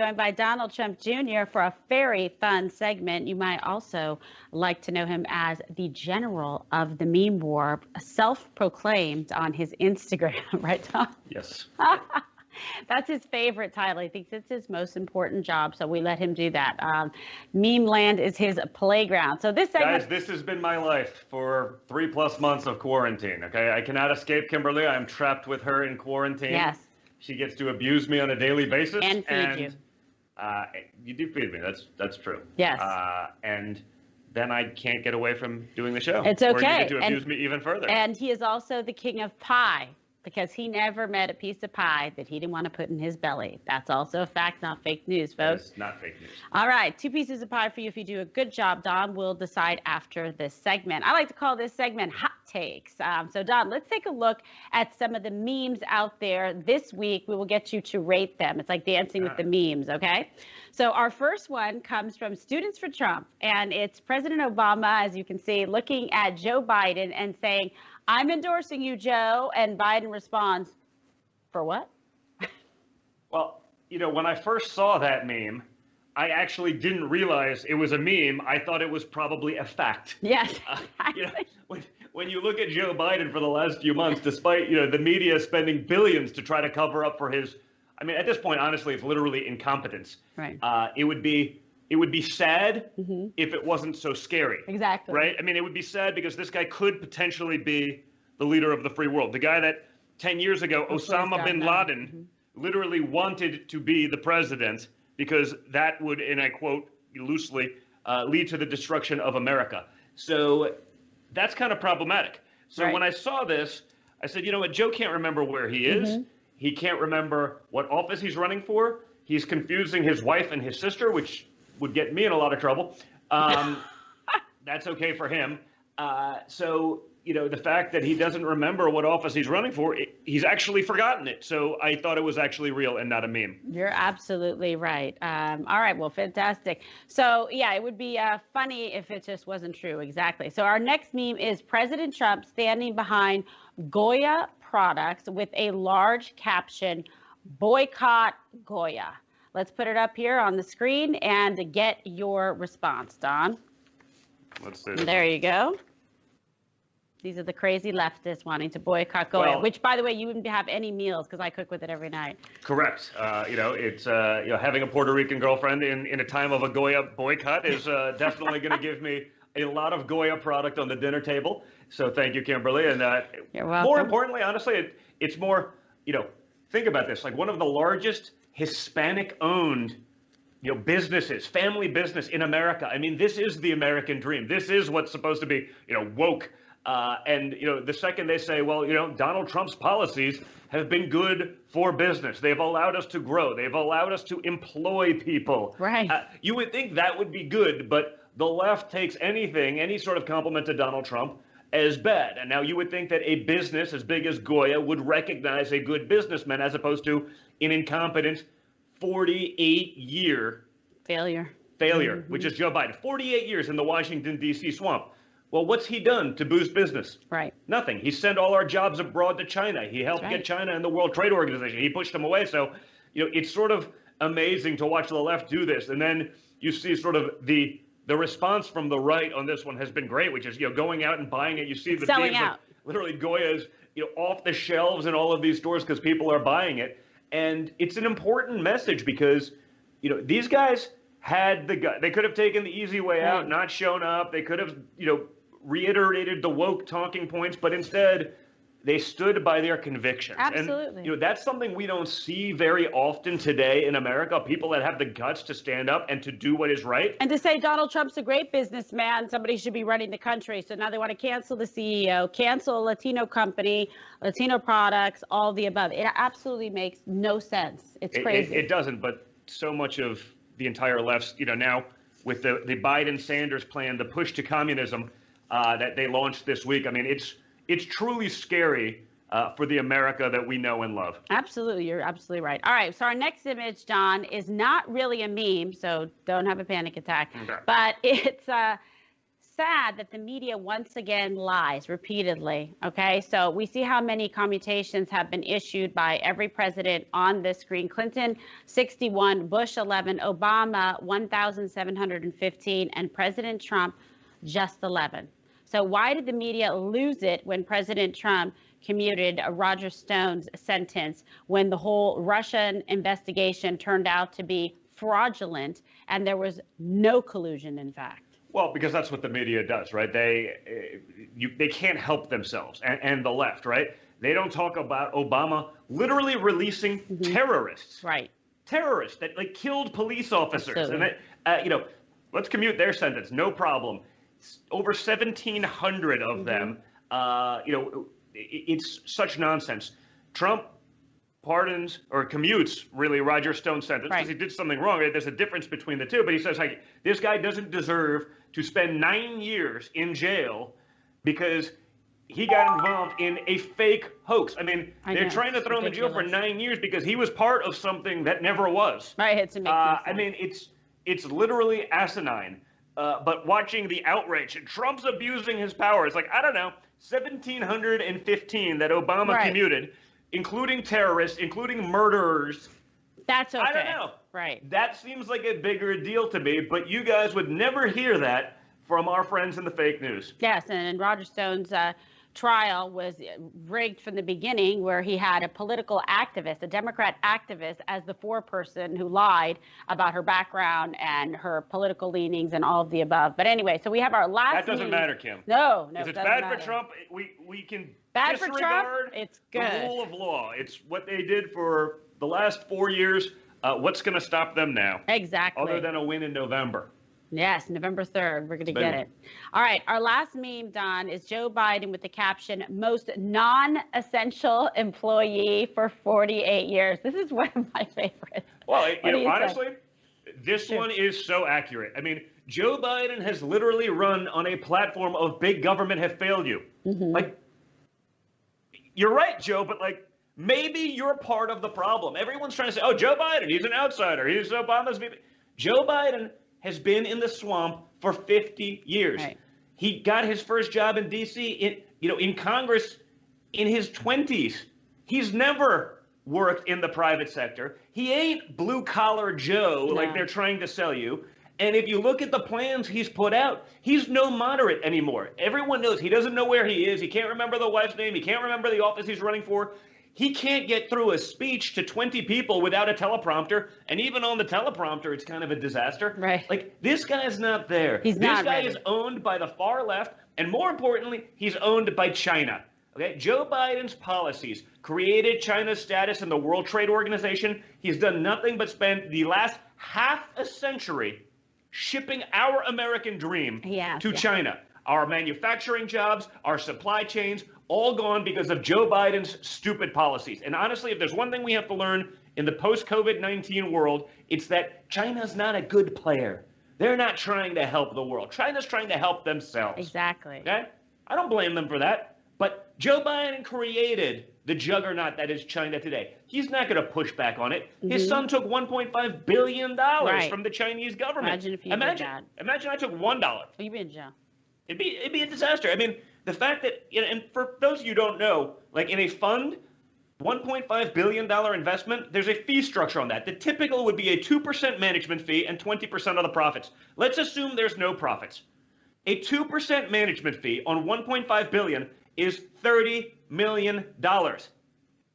Joined by Donald Trump Jr. for a very fun segment. You might also like to know him as the general of the meme war, self-proclaimed on his Instagram, right, Tom? Yes. That's his favorite title. He thinks it's his most important job, so we let him do that. Meme land is his playground. So this segment, guys, this has been my life for 3+ months of quarantine. Okay, I cannot escape Kimberly. I'm trapped with her in quarantine. Yes. She gets to abuse me on a daily basis. And feed you. You do feed me. That's true. Yes. And then I can't get away from doing the show. It's okay. Or you get to abuse me even further. And he is also the king of pie, because he never met a piece of pie that he didn't want to put in his belly. That's also a fact, not fake news, folks. It's not fake news. All right, 2 pieces of pie for you if you do a good job, Don. We'll decide after this segment. I like to call this segment Hot Takes. So, Don, let's take a look at some of the memes out there this week. We will get you to rate them. It's like dancing with the memes, okay? So our first one comes from Students for Trump, and it's President Obama, as you can see, looking at Joe Biden and saying, "I'm endorsing you, Joe," and Biden responds, "For what?" Well, when I first saw that meme, I actually didn't realize it was a meme. I thought it was probably a fact. Yes. When you look at Joe Biden for the last few months, despite the media spending billions to try to cover up for his, I mean, at this point, honestly, it's literally incompetence. Right. It would be sad if it wasn't so scary. Exactly. Right? I mean, it would be sad because this guy could potentially be the leader of the free world. The guy that 10 years ago, Osama bin Laden, literally wanted to be the president because that would, and I quote loosely, lead to the destruction of America. So that's kind of problematic. So when I saw this, I said, you know what, Joe can't remember where he is. He can't remember what office he's running for. He's confusing his wife and his sister, which would get me in a lot of trouble. That's okay for him. So, the fact that he doesn't remember what office he's running for, he's actually forgotten it. So I thought it was actually real and not a meme. You're absolutely right. All right. Well, fantastic. So, yeah, it would be funny if it just wasn't true. Exactly. So our next meme is President Trump standing behind Goya products with a large caption, "Boycott Goya." Let's put it up here on the screen and get your response, Don. Let's see. There you go. These are the crazy leftists wanting to boycott Goya, which, by the way, you wouldn't have any meals because I cook with it every night. Correct. It's having a Puerto Rican girlfriend in a time of a Goya boycott is definitely going to give me a lot of Goya product on the dinner table. So thank you, Kimberly. And you're welcome. More importantly, honestly, it's more, think about this, like one of the largest Hispanic-owned businesses, family business in America. I mean, this is the American dream. This is what's supposed to be, woke. And the second they say, well, Donald Trump's policies have been good for business. They've allowed us to grow. They've allowed us to employ people. Right. You would think that would be good, but the left takes any sort of compliment to Donald Trump as bad. And now you would think that a business as big as Goya would recognize a good businessman as opposed to an incompetent 48-year failure, which is Joe Biden. 48 years in the Washington, D.C. swamp. Well, what's he done to boost business? Right. Nothing. He sent all our jobs abroad to China. He helped get China in the World Trade Organization. He pushed them away. So, it's sort of amazing to watch the left do this. And then you see sort of the response from the right on this one has been great, which is, going out and buying it. You see the selling out. Literally Goya's, off the shelves in all of these stores because people are buying it. And it's an important message because, these guys had the gut. They could have taken the easy way out, not shown up. They could have, reiterated the woke talking points, but instead they stood by their convictions. Absolutely. And, that's something we don't see very often today in America, people that have the guts to stand up and to do what is right. And to say Donald Trump's a great businessman, somebody should be running the country. So now they want to cancel the CEO, cancel a Latino company, Latino products, all the above. It absolutely makes no sense. It's crazy. It doesn't, but so much of the entire left, now with the Biden-Sanders plan, the push to communism that they launched this week, I mean, it's truly scary for the America that we know and love. Absolutely. You're absolutely right. All right. So our next image, Don, is not really a meme, so don't have a panic attack. Okay. But it's sad that the media once again lies repeatedly. Okay, so we see how many commutations have been issued by every president on this screen. Clinton, 61, Bush, 11, Obama, 1,715, and President Trump, just 11. So why did the media lose it when President Trump commuted Roger Stone's sentence, when the whole Russian investigation turned out to be fraudulent and there was no collusion, in fact? Well, because that's what the media does, right? They can't help themselves, and the left, right? They don't talk about Obama literally releasing terrorists, right? Terrorists that like killed police officers, Absolutely. and let's commute their sentence, no problem. Over 1,700 of them. It's such nonsense. Trump pardons or commutes really Roger Stone's sentence because he did something wrong. Right? There's a difference between the two, but he says like this guy doesn't deserve to spend 9 years in jail because he got involved in a fake hoax. I mean, they're trying to throw him in jail for 9 years because he was part of something that never was. Right. It's amazing. I mean, it's literally asinine. But watching the outrage and Trump's abusing his power, it's like, I don't know, 1,715 that Obama commuted, including terrorists, including murderers. That's okay. I don't know. Right. That seems like a bigger deal to me, but you guys would never hear that from our friends in the fake news. Yes, and Roger Stone's trial was rigged from the beginning, where he had a political activist, a Democrat activist, as the foreperson who lied about her background and her political leanings and all of the above. But anyway, so we have our last. That doesn't matter, Kim. No, because it's bad for Trump. We can bad for Trump. It's good. The rule of law. It's what they did for the last 4 years. What's going to stop them now? Exactly. Other than a win in November. Yes, November 3rd, we're going to get it. All right, our last meme, Don, is Joe Biden with the caption, most non-essential employee for 48 years. This is one of my favorites. Well, honestly, this one is so accurate. I mean, Joe Biden has literally run on a platform of big government have failed you. Like, you're right, Joe, but like, maybe you're part of the problem. Everyone's trying to say, oh, Joe Biden, he's an outsider. He's Obama's VP. Joe Biden has been in the swamp for 50 years. Right. He got his first job in D.C. in Congress in his 20s. He's never worked in the private sector. He ain't blue collar Joe like they're trying to sell you. And if you look at the plans he's put out, he's no moderate anymore. Everyone knows he doesn't know where he is. He can't remember the wife's name. He can't remember the office he's running for. He can't get through a speech to 20 people without a teleprompter. And even on the teleprompter, it's kind of a disaster. Right. Like, this guy's not there. This guy is owned by the far left. And more importantly, he's owned by China. Okay. Joe Biden's policies created China's status in the World Trade Organization. He's done nothing but spend the last half a century shipping our American dream to China. Our manufacturing jobs, our supply chains, all gone because of Joe Biden's stupid policies. And honestly, if there's one thing we have to learn in the post-COVID-19 world, it's that China's not a good player. They're not trying to help the world. China's trying to help themselves. Exactly. Okay? I don't blame them for that. But Joe Biden created the juggernaut that is China today. He's not going to push back on it. His son took $1.5 billion from the Chinese government. Imagine if you did that. Imagine I took $1. You'd be in jail. It'd be a disaster. I mean, the fact that, and for those of you who don't know, like in a fund, $1.5 billion investment, there's a fee structure on that. The typical would be a 2% management fee and 20% of the profits. Let's assume there's no profits. A 2% management fee on $1.5 billion is $30 million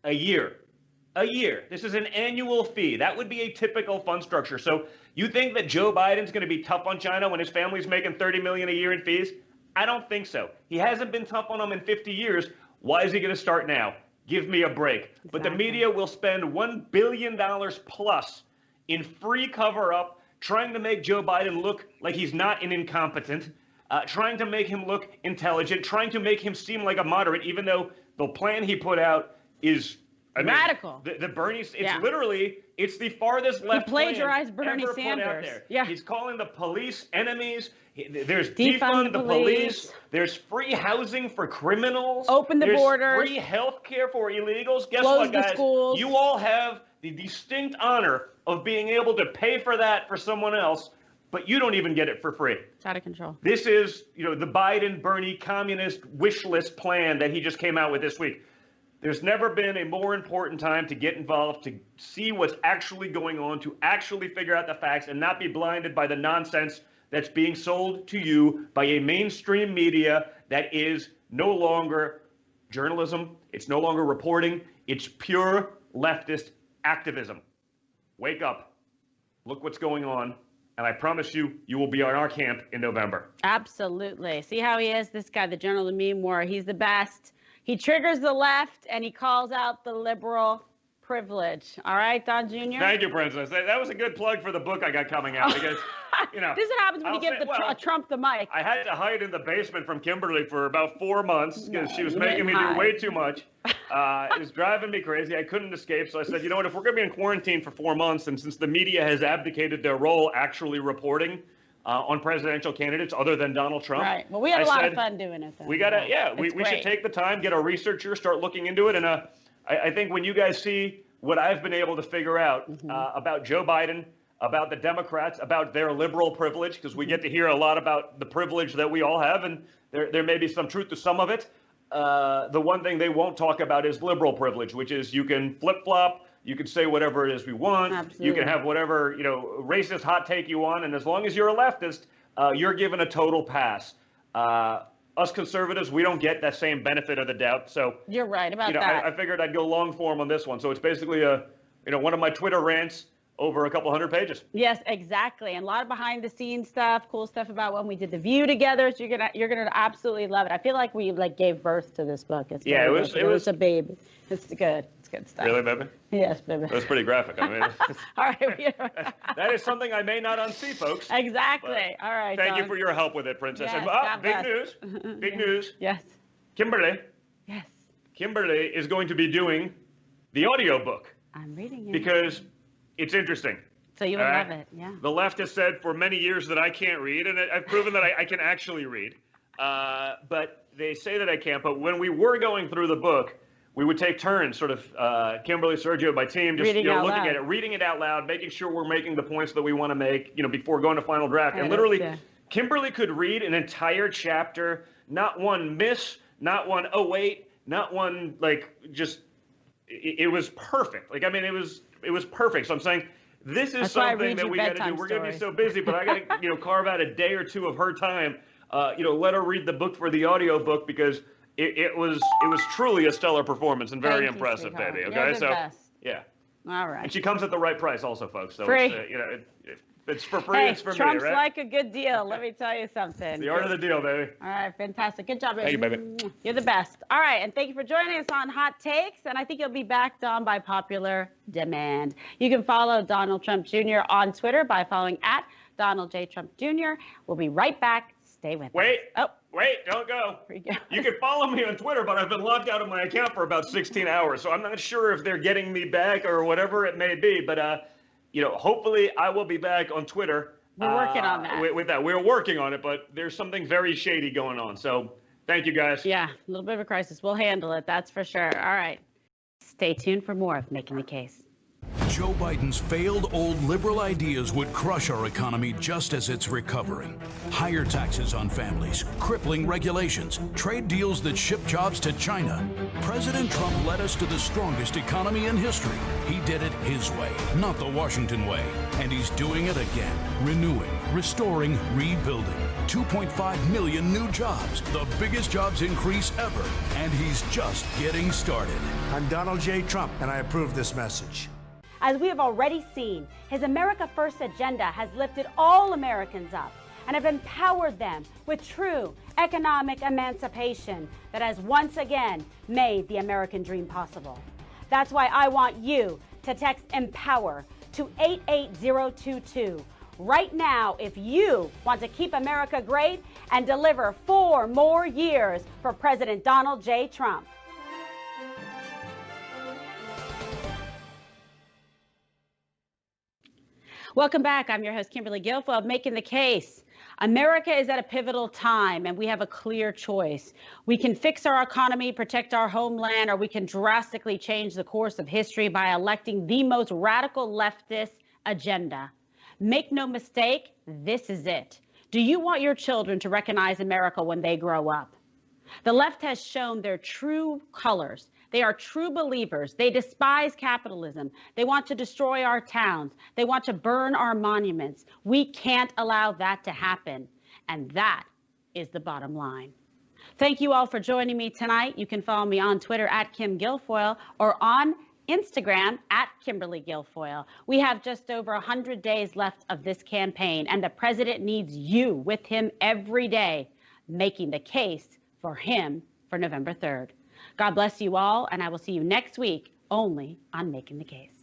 a year. A year. This is an annual fee. That would be a typical fund structure. So you think that Joe Biden's going to be tough on China when his family's making $30 million a year in fees? I don't think so. He hasn't been tough on them in 50 years. Why is he going to start now? Give me a break. Exactly. But the media will spend $1 billion plus in free cover-up, trying to make Joe Biden look like he's not an incompetent, trying to make him look intelligent, trying to make him seem like a moderate, even though the plan he put out is radical. The Bernie, it's literally, it's the farthest left. He plagiarized Bernie Sanders. Yeah. He's calling the police enemies. There's defund the police. There's free housing for criminals. Open the borders. Free health care for illegals. Guess Close what, guys? the schools. You all have the distinct honor of being able to pay for that for someone else. but you don't even get it for free. It's out of control. This is, the Biden-Bernie communist wish list plan that he just came out with this week. There's never been a more important time to get involved, to see what's actually going on, to actually figure out the facts and not be blinded by the nonsense that's being sold to you by a mainstream media that is no longer journalism. It's no longer reporting. It's pure leftist activism. Wake up. Look what's going on. And I promise you, you will be on our camp in November. Absolutely. See how he is? This guy, the General of the Meme War, he's the best. He triggers the left and he calls out the liberal privilege. All right, Don Jr.? Thank you, Princess. That was a good plug for the book I got coming out because, This is what happens when you give Trump the mic. I had to hide in the basement from Kimberly for about 4 months because she was making me do way too much. It was driving me crazy. I couldn't escape. So I said, you know what, if we're going to be in quarantine for 4 months, and since the media has abdicated their role actually reporting on presidential candidates other than Donald Trump. Right. Well, we had a lot of fun doing it, though. We got to, we should take the time, get a researcher, start looking into it. And I think when you guys see what I've been able to figure out about Joe Biden, about the Democrats, about their liberal privilege, because we get to hear a lot about the privilege that we all have, and there may be some truth to some of it. The one thing they won't talk about is liberal privilege, which is you can flip-flop, you can say whatever it is we want, Absolutely. You can have whatever racist hot take you want, and as long as you're a leftist, you're given a total pass. Us conservatives, we don't get that same benefit of the doubt. So you're right about that. I figured I'd go long form on this one. So it's basically one of my Twitter rants over a couple hundred pages. Yes, exactly. And a lot of behind the scenes stuff, cool stuff about when we did The View together. So you're gonna absolutely love it. I feel like we gave birth to this book. It was a baby. It's good. It's good stuff. Really, baby? Yes, baby. That's pretty graphic. I mean, all right. That is something I may not unsee, folks. Exactly. All right. Thank you for your help with it, Princess. Yes, And, big news. Big news. Yes. Kimberly. Yes. Kimberly is going to be doing the audiobook. I'm reading it. Because it's interesting. So you would love it, yeah. The left has said for many years that I can't read, and I've proven that I can actually read. But they say that I can't. But when we were going through the book, we would take turns, sort of Kimberly, Sergio, my team, just looking at it, reading it out loud, making sure we're making the points that we want to make, before going to final draft. And literally, Kimberly could read an entire chapter, not one miss, not one oh wait, not one it was perfect. It was perfect. So I'm saying this is something that we got to do. We're going to be so busy, but I got to carve out a day or two of her time. Let her read the book for the audio book because it was truly a stellar performance and very impressive, baby. Okay, You're the best. Yeah. All right. And she comes at the right price, also, folks. So free. It's for free. It's for Trump's me, right? like a good deal. Let me tell you something. It's the art of the deal, baby. All right, fantastic. Good job, baby. Thank you, baby. You're the best. All right, and thank you for joining us on Hot Takes. And I think you'll be back, Don, by popular demand. You can follow Donald Trump Jr. on Twitter by following at Donald J. Trump Jr. We'll be right back. Stay with us. Wait, don't go. You can follow me on Twitter, but I've been locked out of my account for about 16 hours, so I'm not sure if they're getting me back or whatever it may be. But hopefully I will be back on Twitter. We're working on that. With that, we're working on it, but there's something very shady going on. So thank you, guys. Yeah, a little bit of a crisis. We'll handle it. That's for sure. All right. Stay tuned for more of Making the Case. Joe Biden's failed old liberal ideas would crush our economy just as it's recovering. Higher taxes on families, crippling regulations, trade deals that ship jobs to China. President Trump led us to the strongest economy in history. He did it his way, not the Washington way. And he's doing it again, renewing, restoring, rebuilding. 2.5 million new jobs, the biggest jobs increase ever. And he's just getting started. I'm Donald J. Trump, and I approve this message. As we have already seen, his America First agenda has lifted all Americans up and have empowered them with true economic emancipation that has once again made the American dream possible. That's why I want you to text EMPOWER to 88022 right now if you want to keep America great and deliver 4 more years for President Donald J. Trump. Welcome back. I'm your host, Kimberly Guilfoyle, of Making the Case. America is at a pivotal time, and we have a clear choice. We can fix our economy, protect our homeland, or we can drastically change the course of history by electing the most radical leftist agenda. Make no mistake, this is it. Do you want your children to recognize America when they grow up? The left has shown their true colors. They are true believers. They despise capitalism. They want to destroy our towns. They want to burn our monuments. We can't allow that to happen. And that is the bottom line. Thank you all for joining me tonight. You can follow me on Twitter at Kim Guilfoyle or on Instagram at Kimberly Guilfoyle. We have just over 100 days left of this campaign, and the president needs you with him every day, making the case for him for November 3rd. God bless you all, and I will see you next week only on Making the Case.